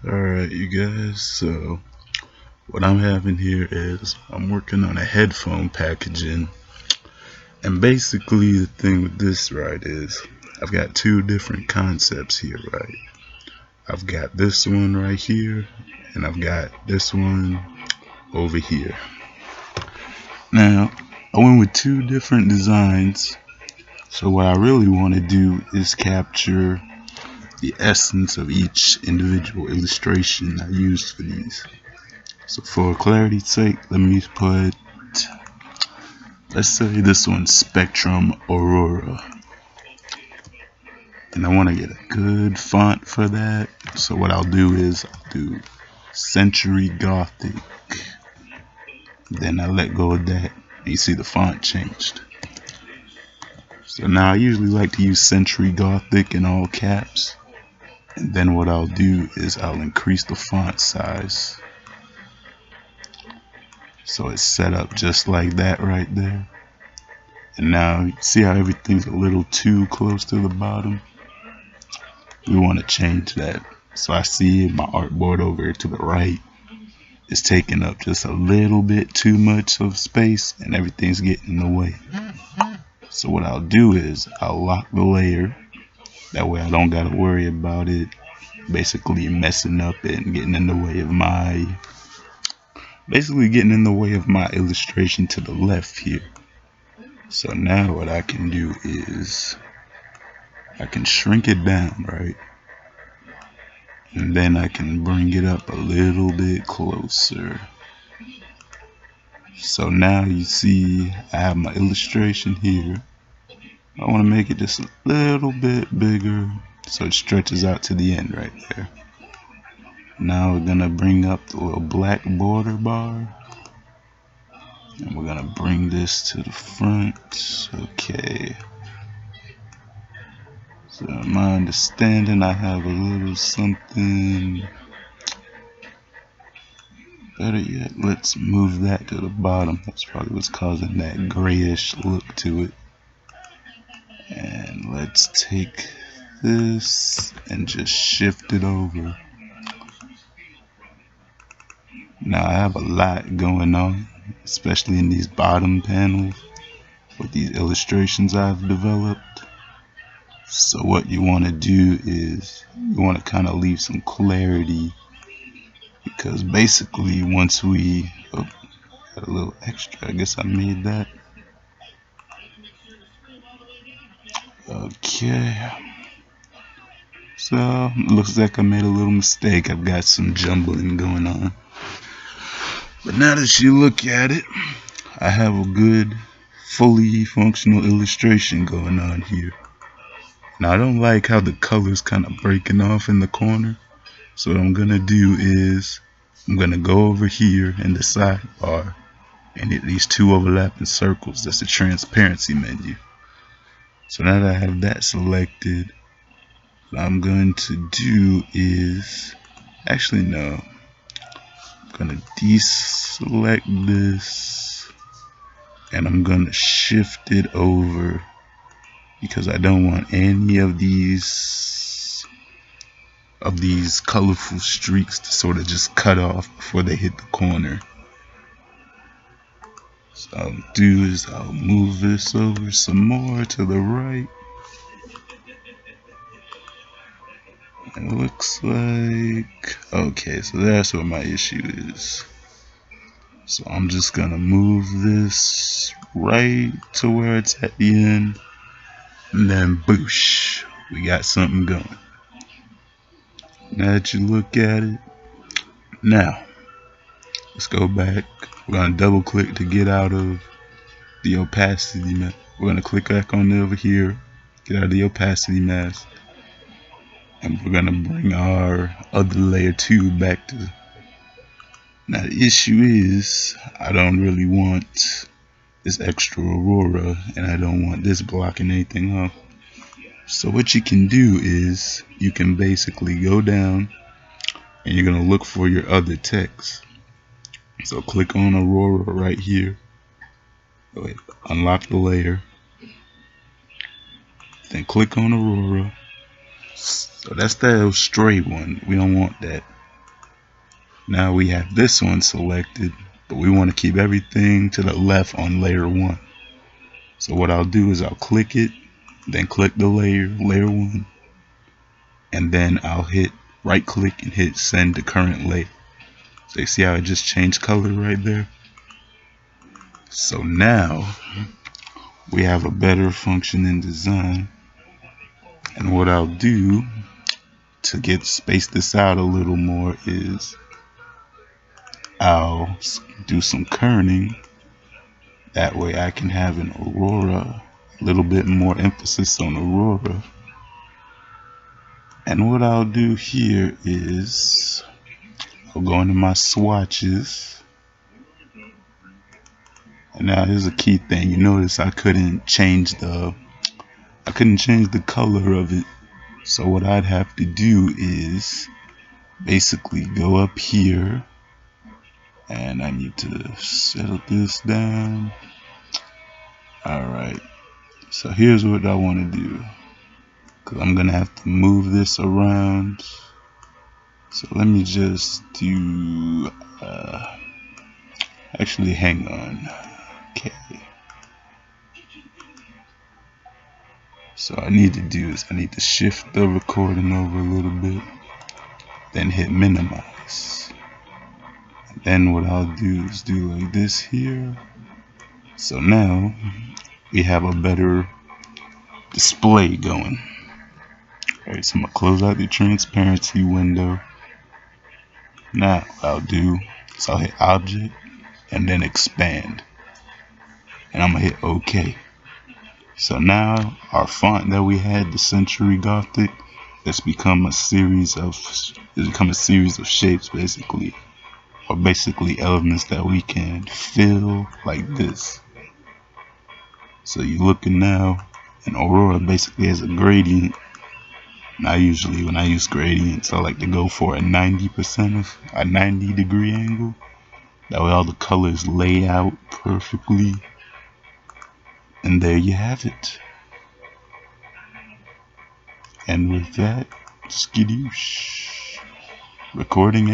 Alright, you guys, so what I'm having here is I'm working on a headphone packaging, and basically the thing with this, right, is I've got two different concepts here, right? I've got this one right here, and I've got this one over here. Now, I went with two different designs, so what I really want to do is capture the essence of each individual illustration I used for these. So for clarity's sake, let's say this one's Spectrum Aurora. And I want to get a good font for that. So what I'll do is I'll do Century Gothic. Then I let go of that. And you see the font changed. So now I usually like to use Century Gothic in all caps. And then what I'll do is I'll increase the font size. So it's set up just like that right there. And now you see how everything's a little too close to the bottom? We want to change that. So I see my artboard over here to the right is taking up just a little bit too much of space and everything's getting in the way. So what I'll do is I'll lock the layer. That way I don't got to worry about it basically messing up and getting in the way of my illustration to the left here. So now what I can do is I can shrink it down, right? And then I can bring it up a little bit closer. So now you see I have my illustration here. I want to make it just a little bit bigger so it stretches out to the end right there. Now we're going to bring up the little black border bar. And we're going to bring this to the front. Okay. So my understanding, I have a little something. Better yet, let's move that to the bottom. That's probably what's causing that grayish look to it. And let's take this and just shift it over. Now I have a lot going on, especially in these bottom panels with these illustrations I've developed. So what you want to do is you want to kind of leave some clarity, because basically once we got a little extra, I guess I made that. Okay, so looks like I made a little mistake. I've got some jumbling going on, but now that you look at it, I have a good fully functional illustration going on here. Now I don't like how the color's kind of breaking off in the corner, so what I'm gonna do is I'm gonna go over here in the sidebar and hit these two overlapping circles. That's the transparency menu. So now that I have that selected, what I'm going to do is, actually no, I'm gonna deselect this and I'm gonna shift it over because I don't want any of these colorful streaks to sort of just cut off before they hit the corner. So I'll do is I'll move this over some more to the right. It looks like, okay, so that's what my issue is. So I'm just gonna move this right to where it's at the end, and then boosh, we got something going. Now that you look at it, now let's go back. We're gonna double click to get out of the opacity mask. We're gonna click back on over here, get out of the opacity mask, and we're gonna bring our other layer 2 back to. Now the issue is I don't really want this extra aurora, and I don't want this blocking anything off. So what you can do is you can basically go down and you're gonna look for your other text. So click on aurora right here. Wait, unlock the layer. Then click on aurora. So that's the stray one. We don't want that. Now we have this one selected, but we want to keep everything to the left on layer 1. So what I'll do is I'll click it, then click the layer 1, and then I'll hit right click and hit send to current layer. So you see how it just changed color right there? So now we have a better functioning design. And what I'll do to space this out a little more is I'll do some kerning. That way I can have an aurora, a little bit more emphasis on aurora. And what I'll do here is I'll go into my swatches. And now here's a key thing. You notice I couldn't change the color of it. So what I'd have to do is basically go up here, and I need to settle this down. Alright, so here's what I want to do, because I'm gonna have to move this around. So let me just do actually hang on. Okay, so I need to do is I need to shift the recording over a little bit, then hit minimize. And then what I'll do is do like this here. So now we have a better display going. Alright, so I'm gonna close out the transparency window. Now what I'll do is I'll hit object and then expand, and I'm gonna hit OK. So now our font that we had, the Century Gothic, it's become a series of shapes basically, or basically elements that we can fill like this. So you're looking now, and aurora basically has a gradient. And I usually, when I use gradients, I like to go for a 90 degree angle. That way all the colors lay out perfectly. And there you have it. And with that, skidoosh. Recording